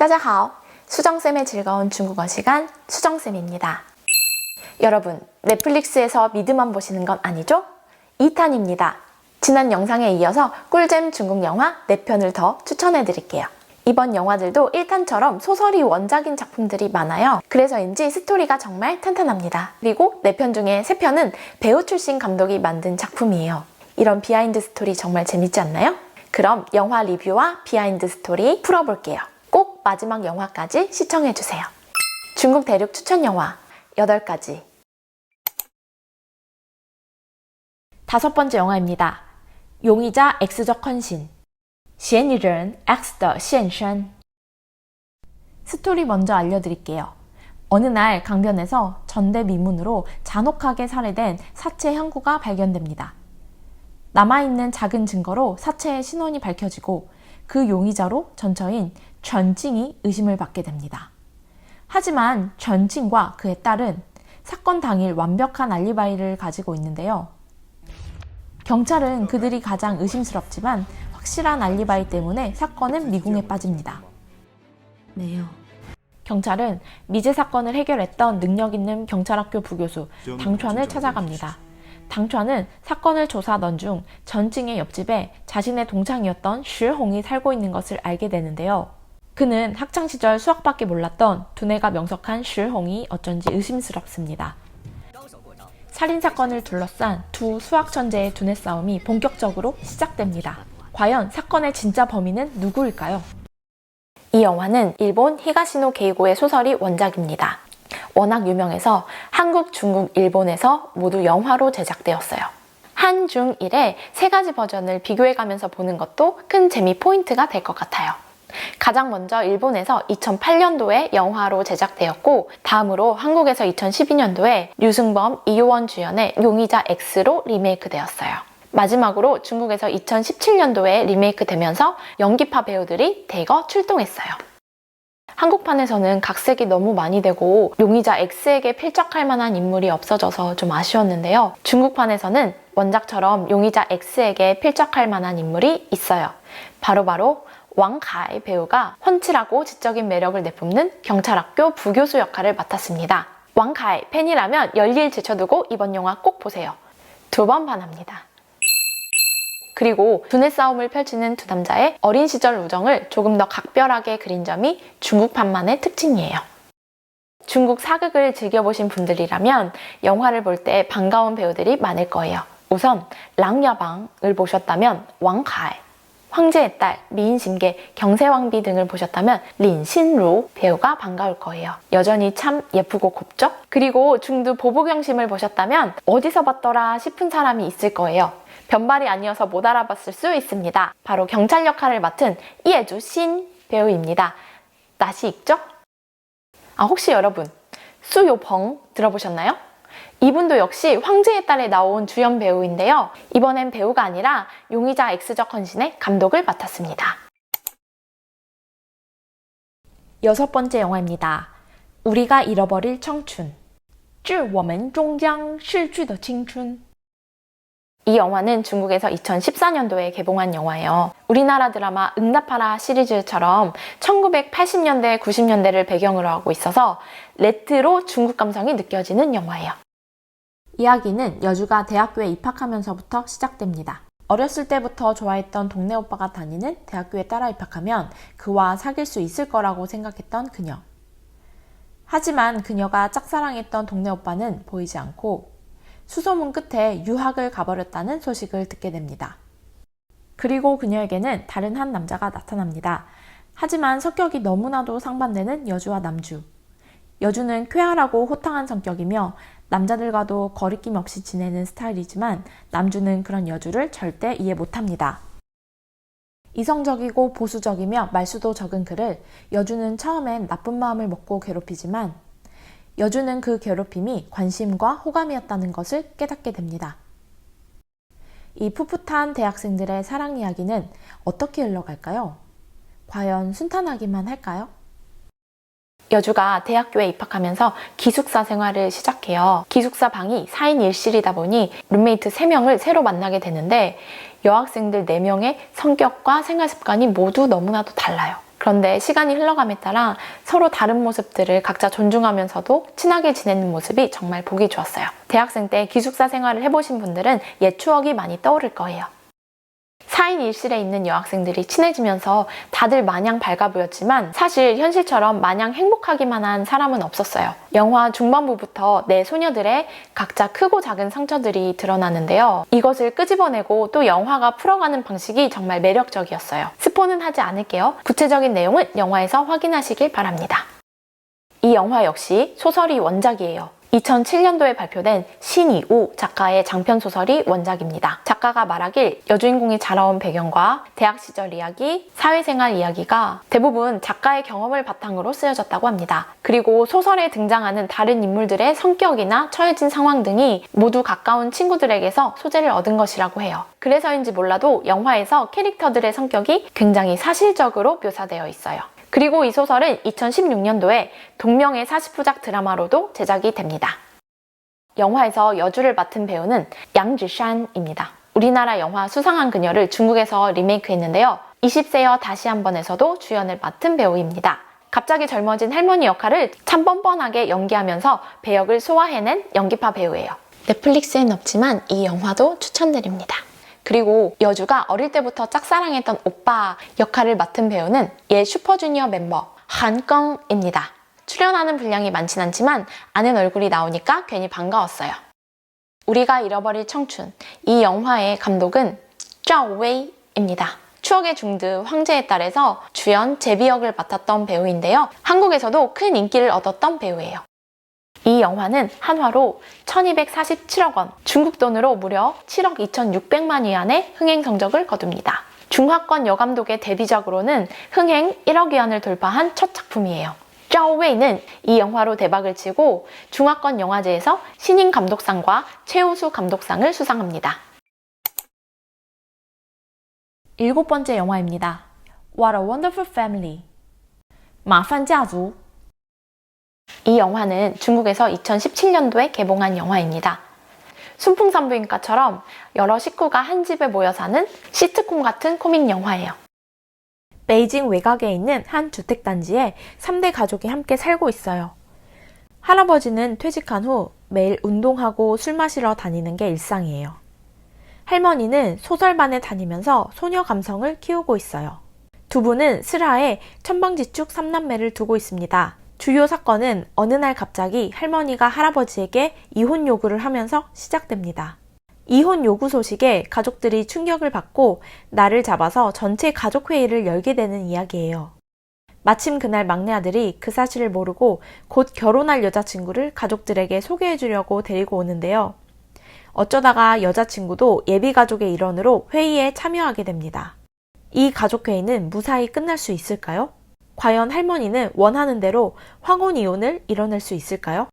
大家好, 수정쌤의 즐거운 중국어 시간 수정쌤입니다. 여러분, 넷플릭스에서 미드만 보시는 건 아니죠? 2탄입니다. 지난 영상에 이어서 꿀잼 중국 영화 4편을 더 추천해드릴게요. 이번 영화들도 1탄처럼 소설이 원작인 작품들이 많아요. 그래서인지 스토리가 정말 탄탄합니다. 그리고 4편 중에 3편은 배우 출신 감독이 만든 작품이에요. 이런 비하인드 스토리 정말 재밌지 않나요? 그럼 영화 리뷰와 비하인드 스토리 풀어볼게요. 꼭 마지막 영화까지 시청해주세요. 중국 대륙 추천 영화 8가지. 5번째 영화입니다. 용의자 X적 헌신 嫌疑人 X 的现身. 스토리 먼저 알려드릴게요. 어느 날 강변에서 전대미문으로 잔혹하게 살해된 사체 형구가 발견됩니다. 남아있는 작은 증거로 사체의 신원이 밝혀지고 그 용의자로 전처인 전징이 의심을 받게 됩니다. 하지만 전징과 그의 딸은 사건 당일 완벽한 알리바이를 가지고 있는데요. 경찰은 그들이 가장 의심스럽지만 확실한 알리바이 때문에 사건은 미궁에 빠집니다. 경찰은 미제 사건을 해결했던 능력 있는 경찰학교 부교수 당찬을 찾아갑니다. 당찬은 사건을 조사하던 중 전징의 옆집에 자신의 동창이었던 슈홍이 살고 있는 것을 알게 되는데요. 그는 학창시절 수학밖에 몰랐던 두뇌가 명석한 슈홍이 어쩐지 의심스럽습니다. 살인사건을 둘러싼 두 수학천재의 두뇌 싸움이 본격적으로 시작됩니다. 과연 사건의 진짜 범인은 누구일까요? 이 영화는 일본 히가시노 게이고의 소설이 원작입니다. 워낙 유명해서 한국, 중국, 일본에서 모두 영화로 제작되었어요. 한, 중, 일의 3가지 버전을 비교해가면서 보는 것도 큰 재미 포인트가 될 것 같아요. 가장 먼저 일본에서 2008년도에 영화로 제작되었고, 다음으로 한국에서 2012년도에 류승범, 이효원 주연의 용의자 X로 리메이크 되었어요. 마지막으로 중국에서 2017년도에 리메이크 되면서 연기파 배우들이 대거 출동했어요. 한국판에서는 각색이 너무 많이 되고 용의자 X에게 필적할 만한 인물이 없어져서 좀 아쉬웠는데요. 중국판에서는 원작처럼 용의자 X에게 필적할 만한 인물이 있어요. 바로 왕카이 배우가 훤칠하고 지적인 매력을 내뿜는 경찰학교 부교수 역할을 맡았습니다. 왕카이 팬이라면 열일 제쳐두고 이번 영화 꼭 보세요. 2번 반합니다. 그리고 두뇌 싸움을 펼치는 두 남자의 어린 시절 우정을 조금 더 각별하게 그린 점이 중국판만의 특징이에요. 중국 사극을 즐겨보신 분들이라면 영화를 볼 때 반가운 배우들이 많을 거예요. 우선 랑야방을 보셨다면 왕카이, 황제의 딸, 미인심계, 경세왕비 등을 보셨다면 린신루 배우가 반가울 거예요. 여전히 참 예쁘고 곱죠? 그리고 중두 보부경심을 보셨다면 어디서 봤더라 싶은 사람이 있을 거예요. 변발이 아니어서 못 알아봤을 수 있습니다. 바로 경찰 역할을 맡은 이해주신 배우입니다. 낯이 익죠? 혹시 여러분 수요펑 들어보셨나요? 이분도 역시 황제의 딸에 나온 주연 배우인데요. 이번엔 배우가 아니라 용의자 X적 헌신의 감독을 맡았습니다. 6번째 영화입니다. 우리가 잃어버릴 청춘 致我们终将逝去的青春. 이 영화는 중국에서 2014년도에 개봉한 영화예요. 우리나라 드라마 응답하라 시리즈처럼 1980년대, 90년대를 배경으로 하고 있어서 레트로 중국 감성이 느껴지는 영화예요. 이야기는 여주가 대학교에 입학하면서부터 시작됩니다. 어렸을 때부터 좋아했던 동네 오빠가 다니는 대학교에 따라 입학하면 그와 사귈 수 있을 거라고 생각했던 그녀. 하지만 그녀가 짝사랑했던 동네 오빠는 보이지 않고 수소문 끝에 유학을 가버렸다는 소식을 듣게 됩니다. 그리고 그녀에게는 다른 한 남자가 나타납니다. 하지만 성격이 너무나도 상반되는 여주와 남주. 여주는 쾌활하고 호탕한 성격이며 남자들과도 거리낌 없이 지내는 스타일이지만 남주는 그런 여주를 절대 이해 못합니다. 이성적이고 보수적이며 말수도 적은 그를 여주는 처음엔 나쁜 마음을 먹고 괴롭히지만 여주는 그 괴롭힘이 관심과 호감이었다는 것을 깨닫게 됩니다. 이 풋풋한 대학생들의 사랑 이야기는 어떻게 흘러갈까요? 과연 순탄하기만 할까요? 여주가 대학교에 입학하면서 기숙사 생활을 시작해요. 기숙사 방이 4인 1실이다 보니 룸메이트 3명을 새로 만나게 되는데 여학생들 4명의 성격과 생활 습관이 모두 너무나도 달라요. 그런데 시간이 흘러감에 따라 서로 다른 모습들을 각자 존중하면서도 친하게 지내는 모습이 정말 보기 좋았어요. 대학생 때 기숙사 생활을 해보신 분들은 옛 추억이 많이 떠오를 거예요. 4인 1실에 있는 여학생들이 친해지면서 다들 마냥 밝아 보였지만 사실 현실처럼 마냥 행복하기만 한 사람은 없었어요. 영화 중반부부터 내 소녀들의 각자 크고 작은 상처들이 드러나는데요. 이것을 끄집어내고 또 영화가 풀어가는 방식이 정말 매력적이었어요. 스포는 하지 않을게요. 구체적인 내용은 영화에서 확인하시길 바랍니다. 이 영화 역시 소설이 원작이에요. 2007년도에 발표된 신이우 작가의 장편 소설이 원작입니다. 작가가 말하길 여주인공이 자라온 배경과 대학 시절 이야기, 사회생활 이야기가 대부분 작가의 경험을 바탕으로 쓰여졌다고 합니다. 그리고 소설에 등장하는 다른 인물들의 성격이나 처해진 상황 등이 모두 가까운 친구들에게서 소재를 얻은 것이라고 해요. 그래서인지 몰라도 영화에서 캐릭터들의 성격이 굉장히 사실적으로 묘사되어 있어요. 그리고 이 소설은 2016년도에 동명의 40부작 드라마로도 제작이 됩니다. 영화에서 여주를 맡은 배우는 양지샨입니다. 우리나라 영화 수상한 그녀를 중국에서 리메이크했는데요. 20세여 다시 한번에서도 주연을 맡은 배우입니다. 갑자기 젊어진 할머니 역할을 참 뻔뻔하게 연기하면서 배역을 소화해낸 연기파 배우예요. 넷플릭스엔 없지만 이 영화도 추천드립니다. 그리고 여주가 어릴 때부터 짝사랑했던 오빠 역할을 맡은 배우는 옛 슈퍼주니어 멤버 한껑입니다. 출연하는 분량이 많진 않지만 아는 얼굴이 나오니까 괜히 반가웠어요. 우리가 잃어버릴 청춘, 이 영화의 감독은 짜오웨이입니다. 추억의 중드 황제의 딸에서 주연 제비 역을 맡았던 배우인데요. 한국에서도 큰 인기를 얻었던 배우예요. 이 영화는 한화로 1247억 원, 중국 돈으로 무려 7억 2600만 위안의 흥행 성적을 거둡니다. 중화권 여감독의 데뷔작으로는 흥행 1억 위안을 돌파한 첫 작품이에요. 짜오웨이는 이 영화로 대박을 치고 중화권 영화제에서 신인 감독상과 최우수 감독상을 수상합니다. 7번째 영화입니다. What a Wonderful Family. 麻烦家族. 이 영화는 중국에서 2017년도에 개봉한 영화입니다. 순풍산부인과처럼 여러 식구가 한 집에 모여 사는 시트콤 같은 코믹 영화예요. 베이징 외곽에 있는 한 주택단지에 3대 가족이 함께 살고 있어요. 할아버지는 퇴직한 후 매일 운동하고 술 마시러 다니는 게 일상이에요. 할머니는 소설반에 다니면서 소녀 감성을 키우고 있어요. 두 분은 슬하에 천방지축 3남매를 두고 있습니다. 주요 사건은 어느 날 갑자기 할머니가 할아버지에게 이혼 요구를 하면서 시작됩니다. 이혼 요구 소식에 가족들이 충격을 받고 날을 잡아서 전체 가족회의를 열게 되는 이야기예요. 마침 그날 막내 아들이 그 사실을 모르고 곧 결혼할 여자친구를 가족들에게 소개해주려고 데리고 오는데요. 어쩌다가 여자친구도 예비 가족의 일원으로 회의에 참여하게 됩니다. 이 가족회의는 무사히 끝날 수 있을까요? 과연 할머니는 원하는 대로 황혼 이혼을 이뤄낼 수 있을까요?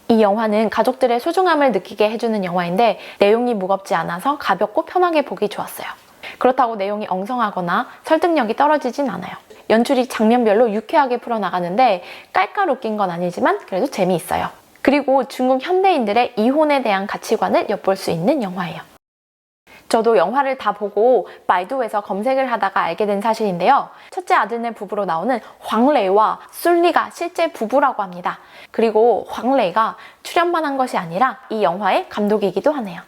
이 영화는 가족들의 소중함을 느끼게 해주는 영화인데 내용이 무겁지 않아서 가볍고 편하게 보기 좋았어요. 그렇다고 내용이 엉성하거나 설득력이 떨어지진 않아요. 연출이 장면별로 유쾌하게 풀어나가는데 깔깔 웃긴 건 아니지만 그래도 재미있어요. 그리고 중국 현대인들의 이혼에 대한 가치관을 엿볼 수 있는 영화예요. 저도 영화를 다 보고 바이두에서 검색을 하다가 알게 된 사실인데요. 첫째 아들네 부부로 나오는 황레이와 술리가 실제 부부라고 합니다. 그리고 황레이가 출연만 한 것이 아니라 이 영화의 감독이기도 하네요.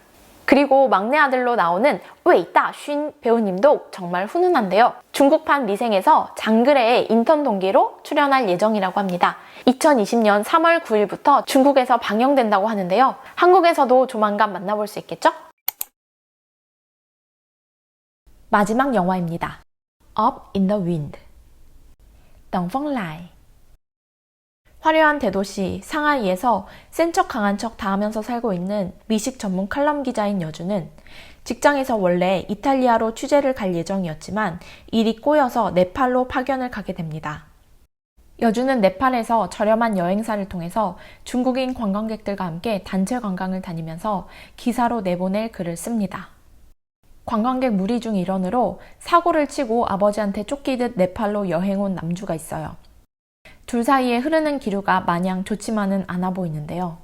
그리고 막내 아들로 나오는 웨이다슌 배우님도 정말 훈훈한데요. 중국판 미생에서 장그래의 인턴 동기로 출연할 예정이라고 합니다. 2020년 3월 9일부터 중국에서 방영된다고 하는데요. 한국에서도 조만간 만나볼 수 있겠죠? 마지막 영화입니다. Up in the Wind. 等风来. 화려한 대도시 상하이에서 센 척 강한 척 다하면서 살고 있는 미식 전문 칼럼 기자인 여주는 직장에서 원래 이탈리아로 취재를 갈 예정이었지만 일이 꼬여서 네팔로 파견을 가게 됩니다. 여주는 네팔에서 저렴한 여행사를 통해서 중국인 관광객들과 함께 단체 관광을 다니면서 기사로 내보낼 글을 씁니다. 관광객 무리 중 일원으로 사고를 치고 아버지한테 쫓기듯 네팔로 여행 온 남주가 있어요. 둘 사이에 흐르는 기류가 마냥 좋지만은 않아 보이는데요.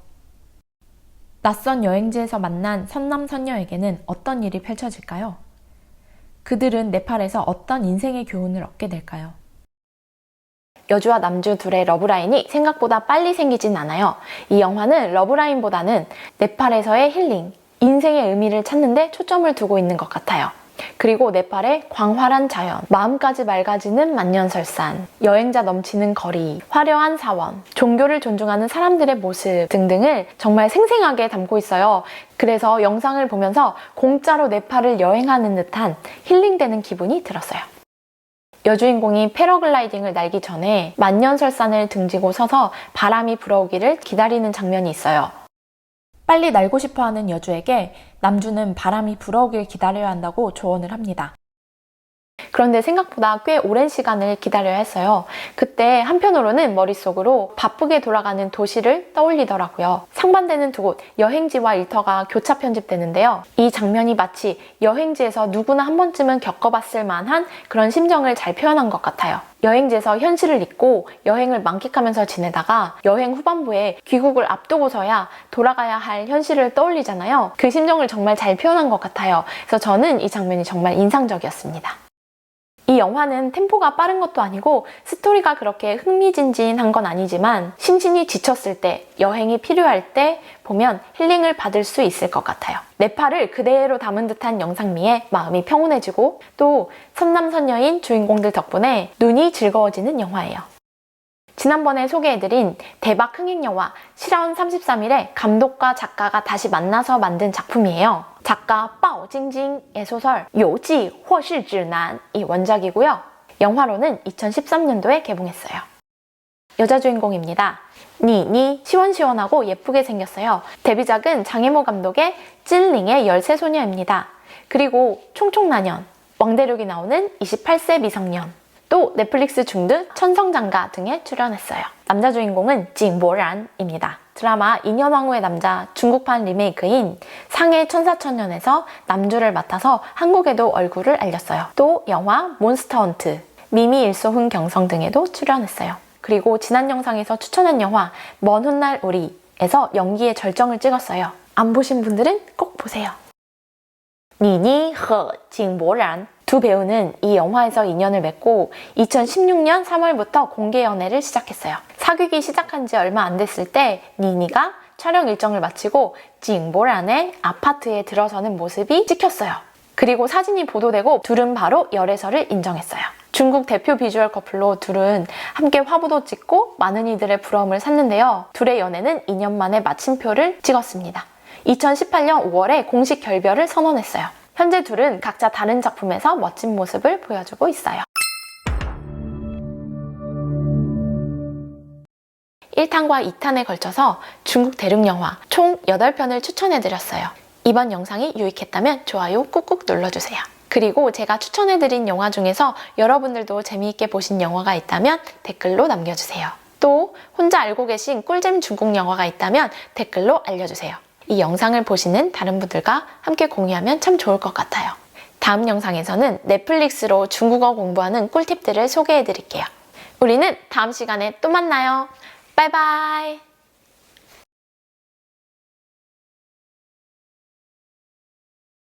낯선 여행지에서 만난 선남선녀에게는 어떤 일이 펼쳐질까요? 그들은 네팔에서 어떤 인생의 교훈을 얻게 될까요? 여주와 남주 둘의 러브라인이 생각보다 빨리 생기진 않아요. 이 영화는 러브라인보다는 네팔에서의 힐링, 인생의 의미를 찾는 데 초점을 두고 있는 것 같아요. 그리고 네팔의 광활한 자연, 마음까지 맑아지는 만년설산, 여행자 넘치는 거리, 화려한 사원, 종교를 존중하는 사람들의 모습 등등을 정말 생생하게 담고 있어요. 그래서 영상을 보면서 공짜로 네팔을 여행하는 듯한 힐링되는 기분이 들었어요. 여주인공이 패러글라이딩을 날기 전에 만년설산을 등지고 서서 바람이 불어오기를 기다리는 장면이 있어요. 빨리 날고 싶어하는 여주에게 남주는 바람이 불어오길 기다려야 한다고 조언을 합니다. 그런데 생각보다 꽤 오랜 시간을 기다려야 했어요. 그때 한편으로는 머릿속으로 바쁘게 돌아가는 도시를 떠올리더라고요. 상반되는 두 곳, 여행지와 일터가 교차 편집되는데요. 이 장면이 마치 여행지에서 누구나 한 번쯤은 겪어봤을 만한 그런 심정을 잘 표현한 것 같아요. 여행지에서 현실을 잊고 여행을 만끽하면서 지내다가 여행 후반부에 귀국을 앞두고서야 돌아가야 할 현실을 떠올리잖아요. 그 심정을 정말 잘 표현한 것 같아요. 그래서 저는 이 장면이 정말 인상적이었습니다. 이 영화는 템포가 빠른 것도 아니고 스토리가 그렇게 흥미진진한 건 아니지만 심신이 지쳤을 때, 여행이 필요할 때 보면 힐링을 받을 수 있을 것 같아요. 네팔을 그대로 담은 듯한 영상미에 마음이 평온해지고 또 선남선녀인 주인공들 덕분에 눈이 즐거워지는 영화예요. 지난번에 소개해드린 대박 흥행영화 실화원 33일의 감독과 작가가 다시 만나서 만든 작품이에요. 작가 바오징징의 소설 요지或是指南이 원작이고요. 영화로는 2013년도에 개봉했어요. 여자 주인공입니다. 니니 시원시원하고 예쁘게 생겼어요. 데뷔작은 장혜모 감독의 찔링의 열쇠소녀입니다. 그리고 총총난연, 왕대륙이 나오는 28세 미성년, 또 넷플릭스 중드 천성장가 등에 출연했어요. 남자 주인공은 징보란입니다. 드라마 2년 후의 남자 중국판 리메이크인 상해 천사천년에서 남주를 맡아서 한국에도 얼굴을 알렸어요. 또 영화 몬스터헌트, 미미 일소훈 경성 등에도 출연했어요. 그리고 지난 영상에서 추천한 영화 먼 훗날 우리에서 연기의 절정을 찍었어요. 안 보신 분들은 꼭 보세요. 니니和 징보란 두 배우는 이 영화에서 인연을 맺고 2016년 3월부터 공개 연애를 시작했어요. 사귀기 시작한 지 얼마 안 됐을 때 니니가 촬영 일정을 마치고 징보란의 아파트에 들어서는 모습이 찍혔어요. 그리고 사진이 보도되고 둘은 바로 열애설을 인정했어요. 중국 대표 비주얼 커플로 둘은 함께 화보도 찍고 많은 이들의 부러움을 샀는데요. 둘의 연애는 2년 만에 마침표를 찍었습니다. 2018년 5월에 공식 결별을 선언했어요. 현재 둘은 각자 다른 작품에서 멋진 모습을 보여주고 있어요. 1탄과 2탄에 걸쳐서 중국 대륙 영화 총 8편을 추천해드렸어요. 이번 영상이 유익했다면 좋아요 꾹꾹 눌러주세요. 그리고 제가 추천해드린 영화 중에서 여러분들도 재미있게 보신 영화가 있다면 댓글로 남겨주세요. 또 혼자 알고 계신 꿀잼 중국 영화가 있다면 댓글로 알려주세요. 이 영상을 보시는 다른 분들과 함께 공유하면 참 좋을 것 같아요. 다음 영상에서는 넷플릭스로 중국어 공부하는 꿀팁들을 소개해드릴게요. 우리는 다음 시간에 또 만나요. 바이바이.